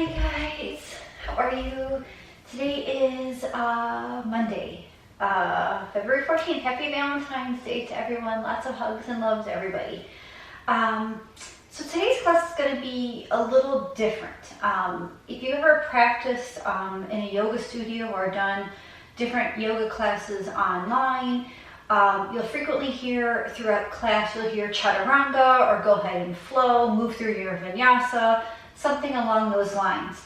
Hi guys, how are you? Today is Monday, February 14th. Happy Valentine's Day to everyone. Lots of hugs and loves to everybody. So today's class is going to be a little different. If you ever practiced in a yoga studio or done different yoga classes online, you'll frequently hear throughout class, you'll hear Chaturanga or go ahead and flow, move through your vinyasa, something along those lines.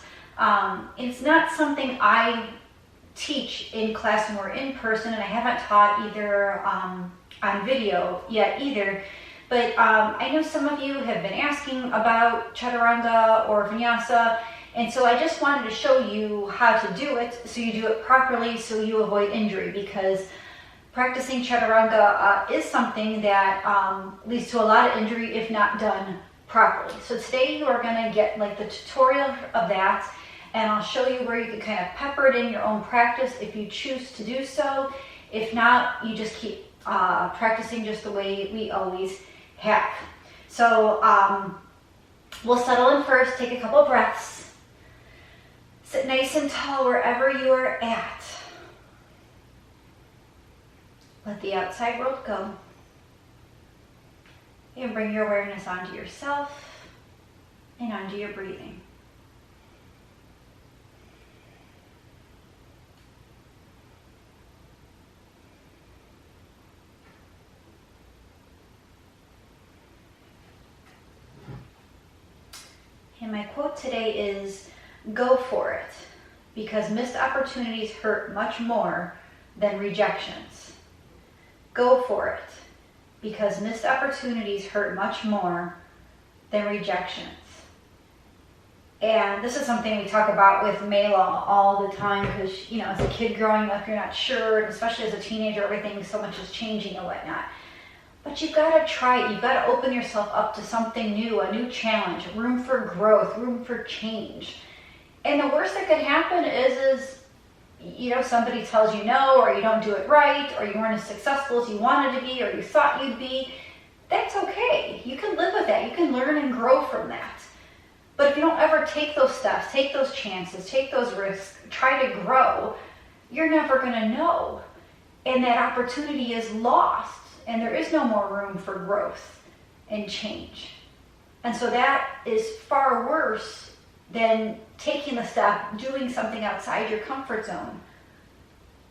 It's not something I teach in class when we're in person, and I haven't taught either on video yet either. But I know some of you have been asking about Chaturanga or Vinyasa, and so I just wanted to show you how to do it so you do it properly so you avoid injury, because practicing Chaturanga is something that leads to a lot of injury if not done properly. So today you are going to get like the tutorial of that, and I'll show you where you can kind of pepper it in your own practice if you choose to do so. If not, you just keep practicing just the way we always have. So we'll settle in first, take a couple breaths, sit nice and tall wherever you are at. Let the outside world go. And bring your awareness onto yourself and onto your breathing. And my quote today is, "Go for it, because missed opportunities hurt much more than rejections." Go for it, because missed opportunities hurt much more than rejections. And this is something we talk about with Mayla all the time, because, you know, as a kid growing up, you're not sure, and especially as a teenager, everything, so much is changing and whatnot. But you've got to try it. You've got to open yourself up to something new, a new challenge, room for growth, room for change. And the worst that could happen is you know, somebody tells you no, or you don't do it right, or you weren't as successful as you wanted to be, or you thought you'd be. That's okay. You can live with that. You can learn and grow from that. But if you don't ever take those steps, take those chances, take those risks, try to grow, you're never going to know. And that opportunity is lost, and there is no more room for growth and change. And so that is far worse than taking the step, doing something outside your comfort zone,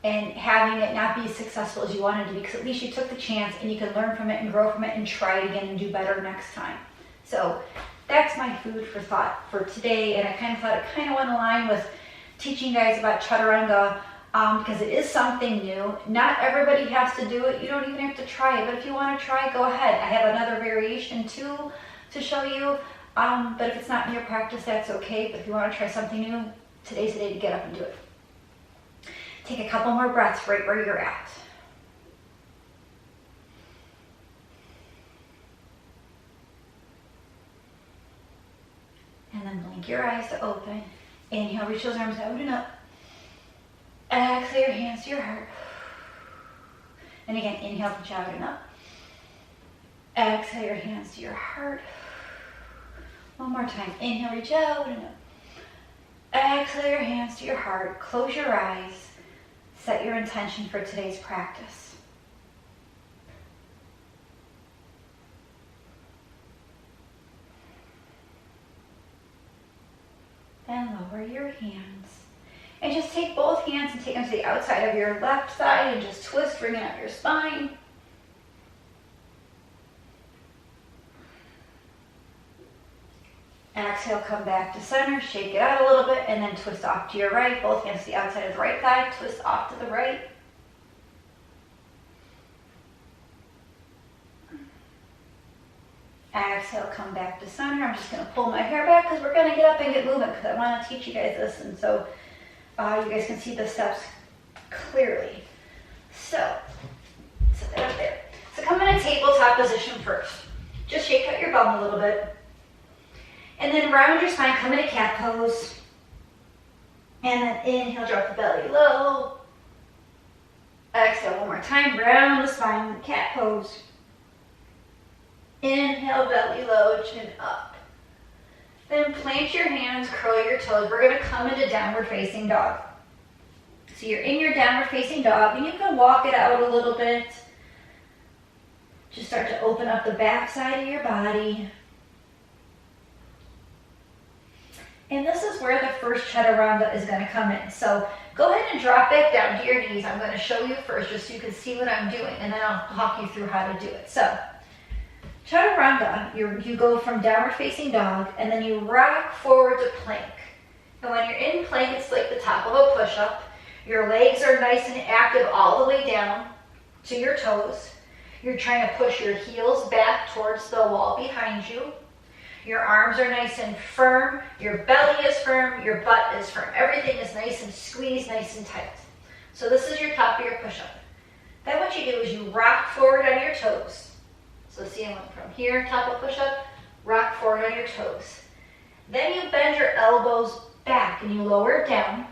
and having it not be as successful as you wanted to be, because at least you took the chance and you can learn from it and grow from it and try it again and do better next time. So that's my food for thought for today, and I kind of thought it kind of went in line with teaching you guys about Chaturanga, because it is something new. Not everybody has to do it. You don't even have to try it, but if you want to try, go ahead. I have another variation too to show you. But if it's not in your practice, that's okay. But if you want to try something new, today's the day to get up and do it. Take a couple more breaths right where you're at. And then blink your eyes to open. Inhale, reach those arms out and up. Exhale your hands to your heart. And again, inhale, reach out and up. Exhale your hands to your heart. One more time. Inhale, reach out and up. Exhale your hands to your heart. Close your eyes. Set your intention for today's practice. And lower your hands. And just take both hands and take them to the outside of your left side and just twist, bringing up your spine. Exhale, come back to center, shake it out a little bit, and then twist off to your right. Both hands to the outside of the right thigh, twist off to the right. Exhale, come back to center. I'm just going to pull my hair back because we're going to get up and get moving, because I want to teach you guys this, and so you guys can see the steps clearly. So, set that up there. So come in a tabletop position first. Just shake out your bum a little bit. And then round your spine, come into cat pose. And then inhale, drop the belly low. Exhale one more time, round the spine, cat pose. Inhale, belly low, chin up. Then plant your hands, curl your toes. We're going to come into downward facing dog. So you're in your downward facing dog, and you can walk it out a little bit. Just start to open up the back side of your body. And this is where the first Chaturanga is going to come in. So go ahead and drop back down to your knees. I'm going to show you first just so you can see what I'm doing, and then I'll walk you through how to do it. So Chaturanga, you go from downward facing dog, and then you rock forward to plank. And when you're in plank, it's like the top of a push-up. Your legs are nice and active all the way down to your toes. You're trying to push your heels back towards the wall behind you. Your arms are nice and firm. Your belly is firm. Your butt is firm. Everything is nice and squeezed, nice and tight. So this is your top of your push-up. Then what you do is you rock forward on your toes. So see, I went from here, top of push-up, rock forward on your toes. Then you bend your elbows back and you lower it down.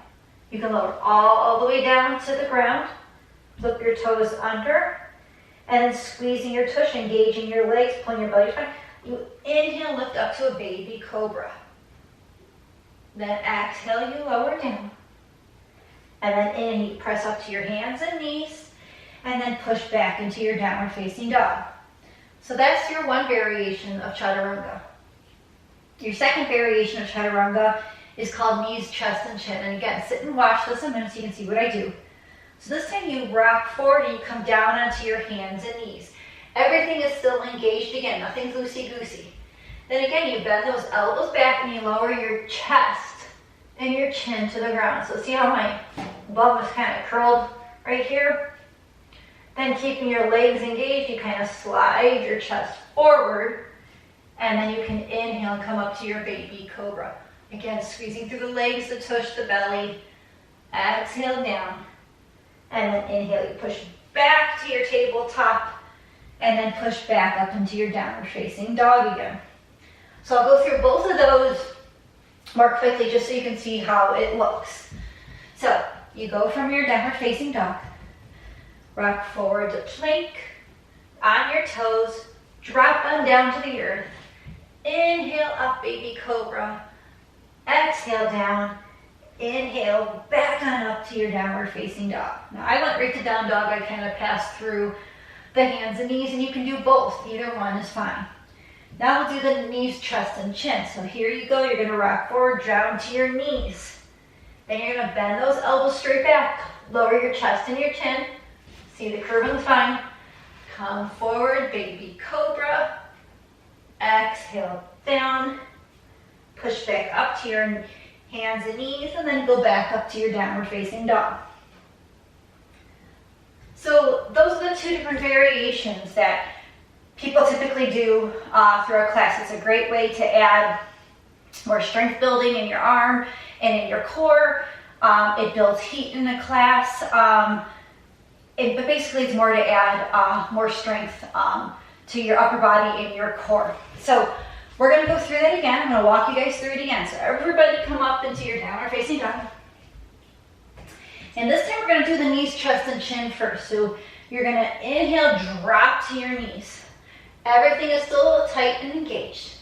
You can lower all the way down to the ground. Flip your toes under. And then squeezing your tush, engaging your legs, pulling your belly back. You inhale, lift up to a baby cobra. Then exhale, you lower down. And then inhale, press up to your hands and knees. And then push back into your downward facing dog. So that's your one variation of Chaturanga. Your second variation of Chaturanga is called knees, chest, and chin. And again, sit and watch this a minute so you can see what I do. So this time you rock forward and you come down onto your hands and knees. Everything is still engaged again, nothing's loosey-goosey. Then again, you bend those elbows back and you lower your chest and your chin to the ground. So see how my bum is kind of curled right here? Then keeping your legs engaged, you kind of slide your chest forward, and then you can inhale and come up to your baby cobra. Again, squeezing through the legs, the tush, the belly. Exhale down. And then inhale, you push back to your tabletop, and then push back up into your downward facing dog again. So I'll go through both of those more quickly just so you can see how it looks. So you go from your downward facing dog, rock forward to plank, on your toes, drop on down to the earth, inhale up, baby cobra, exhale down, inhale back on up to your downward facing dog. Now I went right to down dog, I kind of passed through the hands and knees, and you can do both, either one is fine. Now we'll do the knees, chest, and chin. So here you go, you're gonna rock forward, down to your knees. Then you're gonna bend those elbows straight back, lower your chest and your chin. See the curve in the spine. Come forward, baby cobra. Exhale down. Push back up to your hands and knees, and then go back up to your downward facing dog. So those are the two different variations that people typically do through our class. It's a great way to add more strength building in your arm and in your core. It builds heat in the class. But basically it's more to add more strength to your upper body and your core. So we're going to go through that again. I'm going to walk you guys through it again. So everybody come up into your downward facing dog. And this time we're going to do the knees, chest, and chin first. So you're going to inhale, drop to your knees. Everything is still tight and engaged.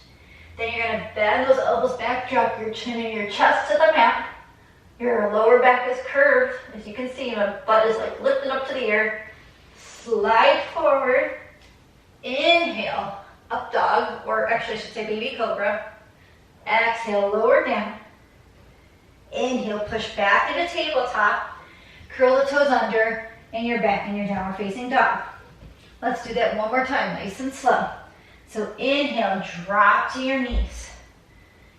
Then you're going to bend those elbows back, drop your chin and your chest to the mat. Your lower back is curved. As you can see, my butt is like lifted up to the air. Slide forward. Inhale, up dog, or actually I should say baby cobra. Exhale, lower down. Inhale, push back into tabletop. Curl the toes under, and you're back in your downward facing dog. Let's do that one more time, nice and slow. So inhale, drop to your knees.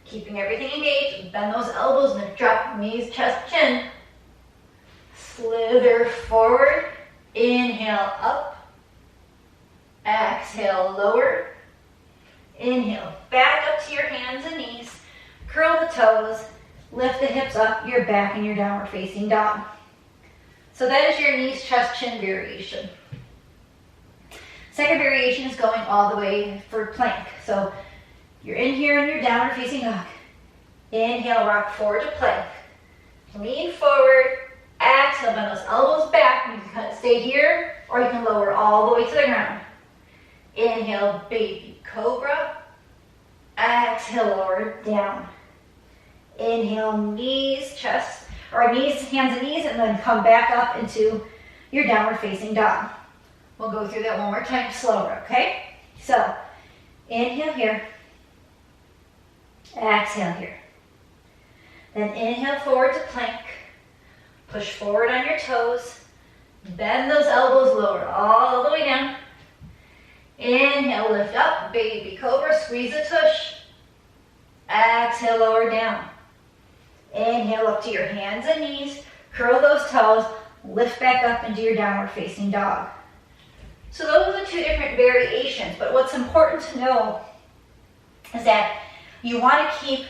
Keeping everything engaged, bend those elbows and drop knees, chest, chin. Slither forward, inhale up. Exhale, lower. Inhale, back up to your hands and knees. Curl the toes, lift the hips up, you're back in your downward facing dog. So that is your knees, chest, chin variation. Second variation is going all the way for plank. So you're in here in your downward facing dog. Inhale, rock forward to plank. Lean forward, exhale, bend those elbows back. You can kind of stay here, or you can lower all the way to the ground. Inhale, baby cobra. Exhale, lower down. Inhale, knees, chest, or knees, hands and knees, and then come back up into your downward facing dog. We'll go through that one more time slower, okay? So, inhale here. Exhale here. Then inhale forward to plank. Push forward on your toes. Bend those elbows lower all the way down. Inhale, lift up, baby cobra, squeeze a tush. Exhale, lower down. Inhale up to your hands and knees, curl those toes, lift back up into your downward facing dog. So those are the two different variations, but what's important to know is that you want to keep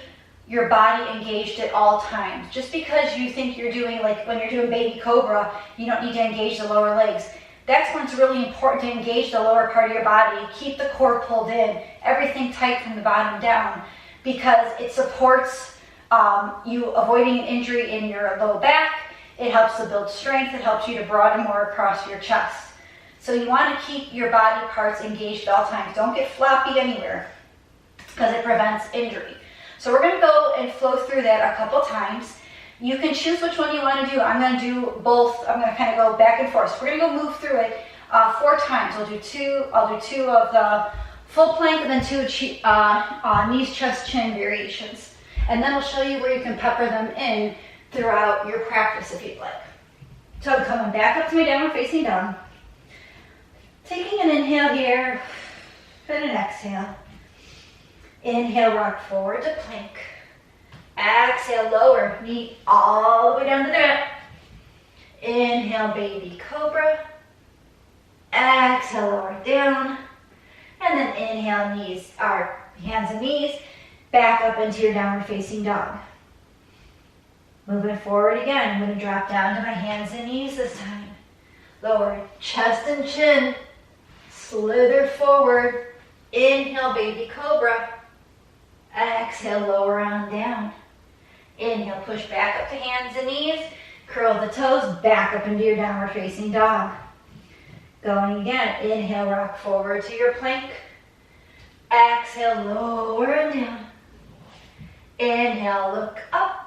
your body engaged at all times. Just because you think you're doing, like when you're doing baby cobra, you don't need to engage the lower legs. That's when it's really important to engage the lower part of your body, keep the core pulled in, everything tight from the bottom down, because it supports you avoiding an injury in your low back. It helps to build strength. It helps you to broaden more across your chest. So you want to keep your body parts engaged at all times. Don't get floppy anywhere because it prevents injury. So we're going to go and flow through that a couple times. You can choose which one you want to do. I'm going to do both. I'm going to kind of go back and forth. So we're going to go move through it 4 times. I'll do two of the full plank and then 2 knees, chest, chin variations. And then I'll show you where you can pepper them in throughout your practice if you'd like. So I'm coming back up to my downward facing dog. Taking an inhale here and an exhale. Inhale, rock forward to plank. Exhale, lower, knee all the way down to the mat. Inhale, baby cobra. Exhale, lower down. And then inhale, knees, or hands and knees, back up into your downward facing dog. Moving forward again, I'm going to drop down to my hands and knees this time. Lower chest and chin. Slither forward. Inhale, baby cobra. Exhale, lower on down. Inhale, push back up to hands and knees. Curl the toes back up into your downward facing dog. Going again. Inhale, rock forward to your plank. Exhale, lower and down. Inhale, look up.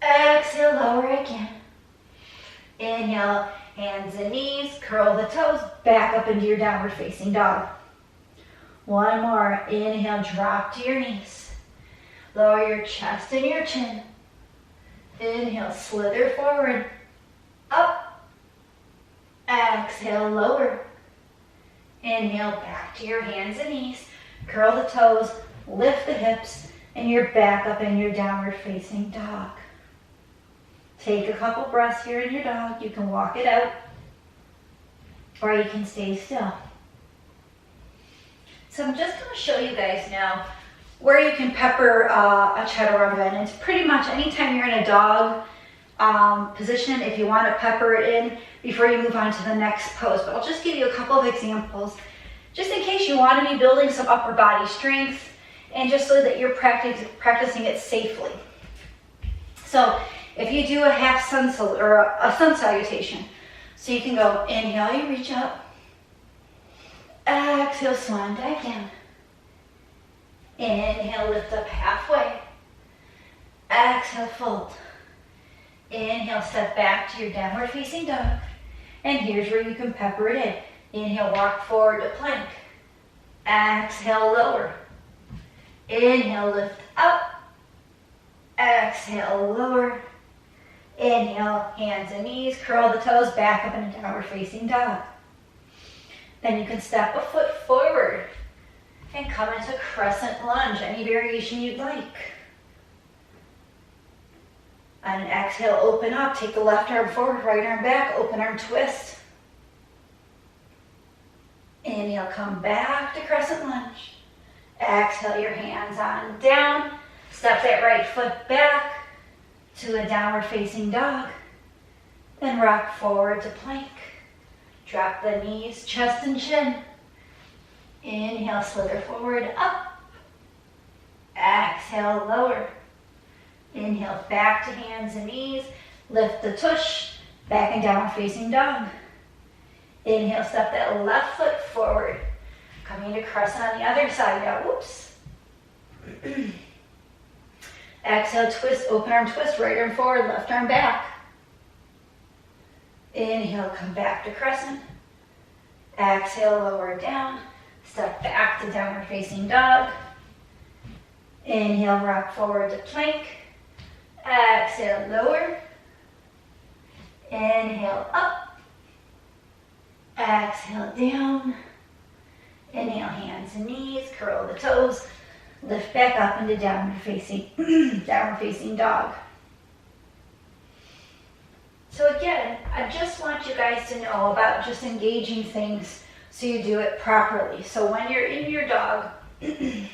Exhale, lower again. Inhale, hands and knees, curl the toes back up into your downward facing dog. One more. Inhale, drop to your knees. Lower your chest and your chin. Inhale, slither forward. Up. Exhale, lower. Inhale, back to your hands and knees. Curl the toes, lift the hips, and you're back up in your downward facing dog. Take a couple breaths here in your dog. You can walk it out, or you can stay still. So I'm just going to show you guys now where you can pepper a chaturanga. And it's pretty much anytime you're in a dog position, if you want to pepper it in before you move on to the next pose. But I'll just give you a couple of examples, just in case you want to be building some upper body strength, and just so that you're practicing it safely. So if you do a half sun salute or a sun salutation, so you can go inhale, you reach up. Exhale, swan dive down. Inhale, lift up halfway. Exhale, fold. Inhale, step back to your downward facing dog. And here's where you can pepper it in. Inhale, walk forward to plank. Exhale, lower. Inhale, lift up. Exhale, lower. Inhale, hands and knees, curl the toes back up in a downward facing dog. Then you can step a foot forward and come into crescent lunge, any variation you'd like. On an exhale, open up, take the left arm forward, right arm back, open arm twist. Inhale, come back to crescent lunge. Exhale, your hands on down. Step that right foot back to a downward facing dog. Then rock forward to plank. Drop the knees, chest and chin. Inhale, slither forward, up. Exhale, lower. Inhale, back to hands and knees. Lift the tush, back and downward facing dog. Inhale, step that left foot forward. Coming to crescent on the other side now, whoops. Exhale, twist, open arm twist, right arm forward, left arm back. Inhale, come back to crescent. Exhale, lower down. Step back to downward facing dog. Inhale, rock forward to plank. Exhale, lower. Inhale, up. Exhale, down. Inhale, hands and knees, curl the toes. Lift back up into downward facing dog. So again, I just want you guys to know about just engaging things so you do it properly. So when you're in your dog and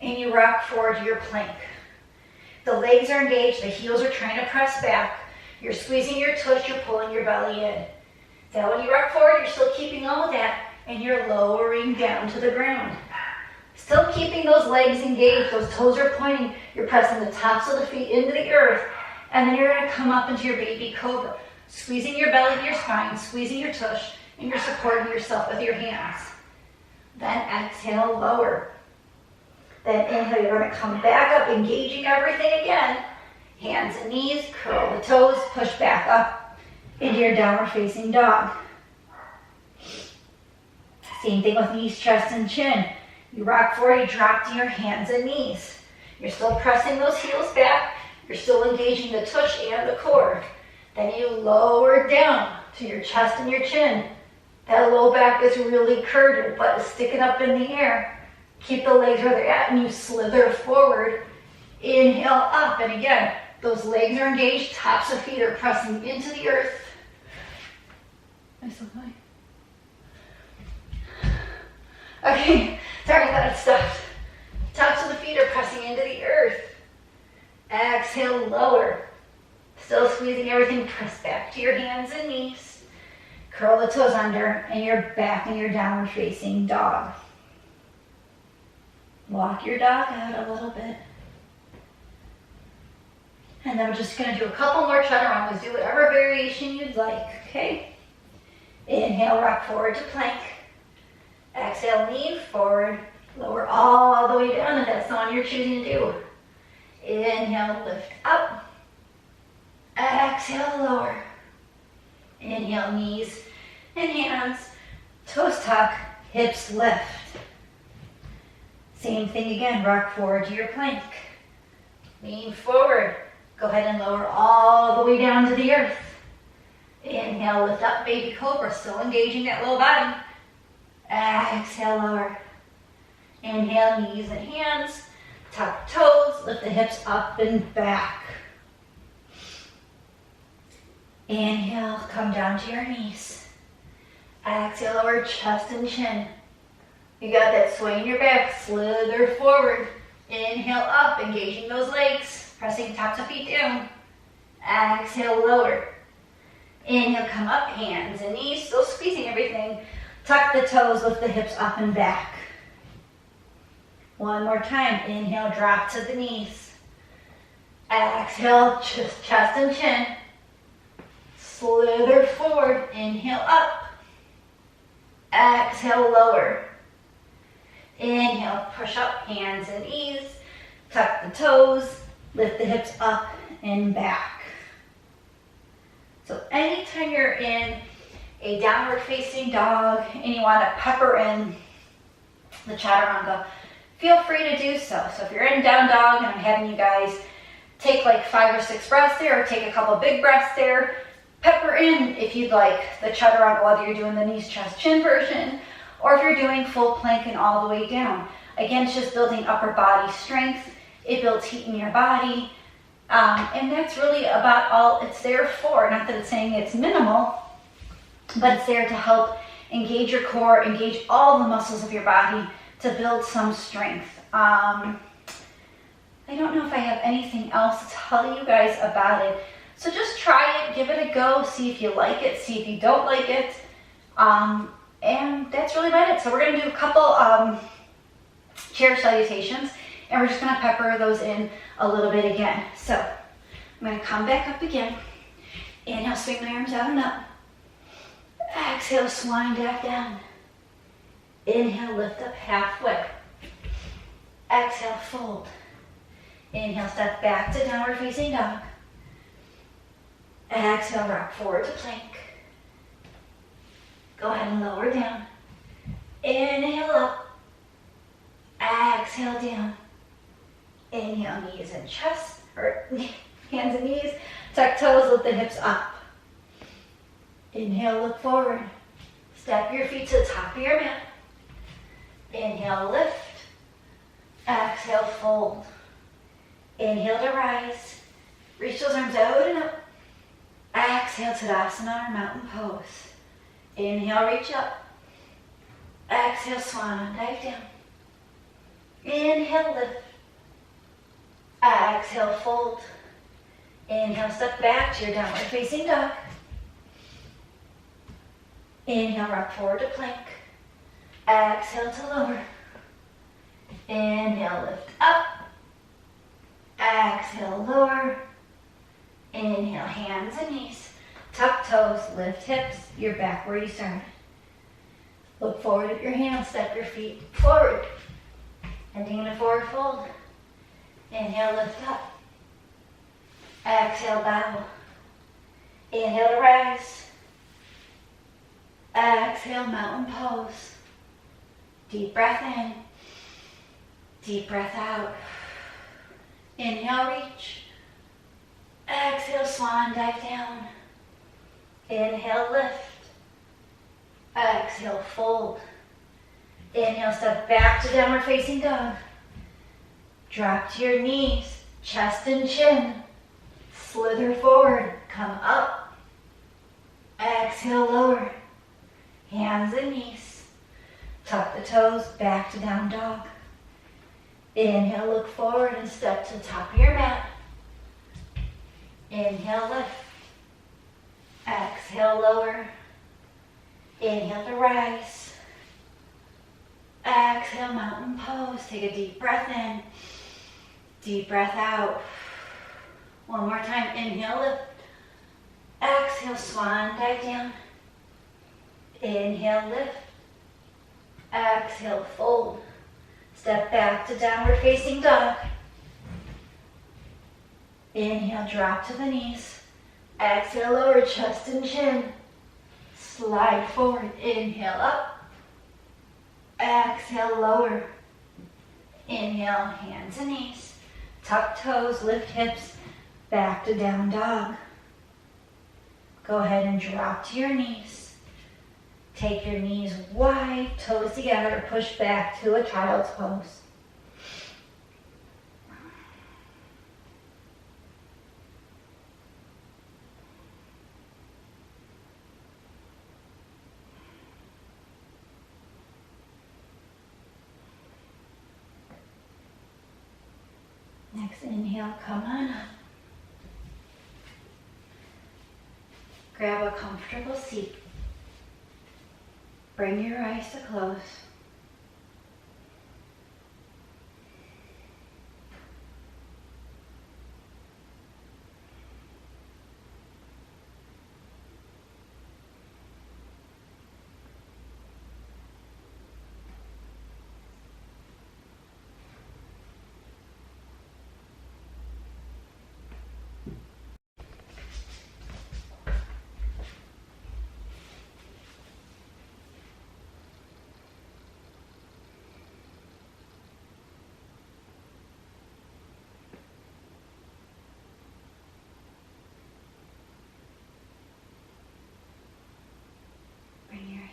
you rock forward to your plank, the legs are engaged, the heels are trying to press back, you're squeezing your tush, you're pulling your belly in. Then when you rock forward, you're still keeping all of that and you're lowering down to the ground. Still keeping those legs engaged, those toes are pointing, you're pressing the tops of the feet into the earth, and then you're gonna come up into your baby cobra, squeezing your belly to your spine, squeezing your tush, and you're supporting yourself with your hands. Then exhale, lower. Then inhale, you're gonna come back up, engaging everything again. Hands and knees, curl the toes, push back up into your downward facing dog. Same thing with knees, chest, and chin. You rock forward, you drop to your hands and knees. You're still pressing those heels back. You're still engaging the tush and the core. Then you lower down to your chest and your chin. That low back is really curved, your butt is sticking up in the air. Keep the legs where they're at and you slither forward. Inhale up, and again, those legs are engaged, tops of feet are pressing into the earth. I'm so high. Okay, sorry, I thought it stopped. Tops of the feet are pressing into the earth. Exhale, lower. Still squeezing everything, press back to your hands and knees. Curl the toes under, and you're back in your downward facing dog. Walk your dog out a little bit. And then we're just gonna do a couple more chaturangas. Do whatever variation you'd like, okay? Inhale, rock forward to plank. Exhale, lean forward. Lower all the way down if that's the one you're choosing to do. Inhale, lift up. Exhale, lower. Inhale, knees and hands. Toes tuck, hips lift. Same thing again, rock forward to your plank. Lean forward. Go ahead and lower all the way down to the earth. Inhale, lift up, baby cobra, still engaging that low body. Exhale, lower. Inhale, knees and hands. Tuck toes, lift the hips up and back. Inhale, come down to your knees. Exhale, lower chest and chin. You got that sway in your back, slither forward. Inhale up, engaging those legs, pressing tops of feet down. Exhale, lower. Inhale, come up, hands and knees, still squeezing everything. Tuck the toes, lift the hips up and back. One more time. Inhale, drop to the knees. Exhale, chest and chin. Slither forward. Inhale, up. Exhale, lower. Inhale, push up, hands and knees. Tuck the toes, lift the hips up and back. So anytime you're in a downward facing dog and you want to pepper in the chaturanga, feel free to do so. So if you're in down dog and I'm having you guys take like 5 or 6 breaths there or take a couple big breaths there, pepper in if you'd like the chaturanga, whether you're doing the knees, chest, chin version, or if you're doing full plank and all the way down. Again, it's just building upper body strength. It builds heat in your body. And that's really about all it's there for. Not that it's saying it's minimal, but it's there to help engage your core, engage all the muscles of your body to build some strength. I don't know if I have anything else to tell you guys about it. So just try it, give it a go, see if you like it, see if you don't like it. And that's really about it. So we're going to do a couple chair salutations, and we're just going to pepper those in a little bit again. So I'm going to come back up again. Inhale, swing my arms out and up. Exhale, swan back down. Inhale, lift up halfway. Exhale, fold. Inhale, step back to downward facing dog. Exhale, rock forward to plank. Go ahead and lower down. Inhale up. Exhale down. Inhale, knees and chest, or hands and knees. Tuck toes, lift the hips up. Inhale, look forward. Step your feet to the top of your mat. Inhale, lift. Exhale, fold. Inhale to rise. Reach those arms out and up. Exhale, Tadasana or mountain pose. Inhale, reach up. Exhale, swan, dive down. Inhale, lift. Exhale, fold. Inhale, step back to your downward facing dog. Inhale, rock forward to plank. Exhale to lower. Inhale, lift up. Exhale, lower. Inhale, hands and knees. Tuck toes, lift hips. You're back where you started. Look forward at your hands, step your feet forward. Ending in a forward fold. Inhale, lift up. Exhale, bow. Inhale to rise. Exhale, mountain pose. Deep breath in. Deep breath out. Inhale, reach. Exhale, swan, dive down. Inhale, lift. Exhale, fold. Inhale, step back to downward facing dog. Drop to your knees, chest and chin. Slither forward, come up. Exhale, lower. Hands and knees. Tuck the toes, back to down dog. Inhale, look forward and step to the top of your mat. Inhale, lift. Exhale, lower. Inhale to rise. Exhale, mountain pose. Take a deep breath in. Deep breath out. One more time. Inhale, lift. Exhale, swan, dive down. Inhale, lift. Exhale, fold. Step back to downward facing dog. Inhale, drop to the knees. Exhale, lower chest and chin. Slide forward. Inhale, up. Exhale, lower. Inhale, hands and knees. Tuck toes, lift hips. Back to down dog. Go ahead and drop to your knees. Take your knees wide, toes together, push back to a child's pose. Next inhale, come on up. Grab a comfortable seat. Bring your eyes to close.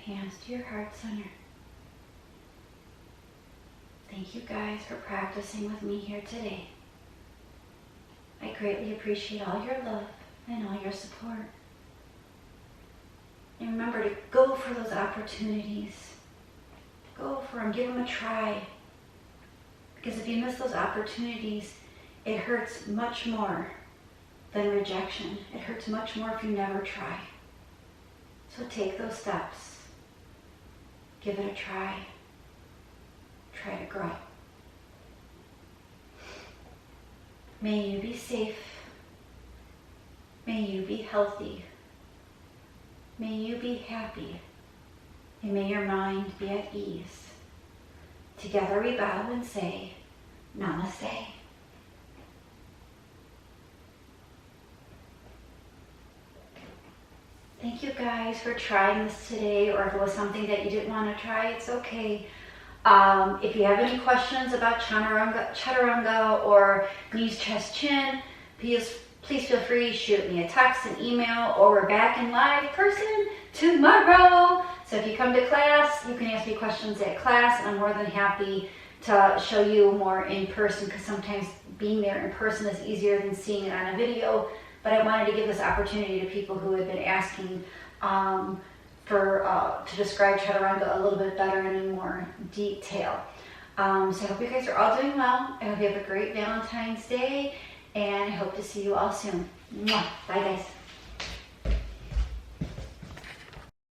Hands to your heart center. Thank you guys for practicing with me here today. I greatly appreciate all your love and all your support. And remember to go for those opportunities. Go for them, give them a try. Because if you miss those opportunities, it hurts much more than rejection. It hurts much more if you never try. So take those steps. Give it a try. Try to grow. May you be safe. May you be healthy. May you be happy. And may your mind be at ease. Together we bow and say, Namaste. thank you guys for trying this today, or if it was something that you didn't want to try, it's okay. If you have any questions about Chaturanga or knees, chest, chin, please feel free to shoot me a text, an email, or we're back in live person tomorrow. So if you come to class, you can ask me questions at class, and I'm more than happy to show you more in person, because sometimes being there in person is easier than seeing it on a video. But I wanted to give this opportunity to people who have been asking to describe Chaturanga a little bit better and in more detail. So I hope you guys are all doing well. I hope you have a great Valentine's Day, and I hope to see you all soon. Mwah. Bye guys.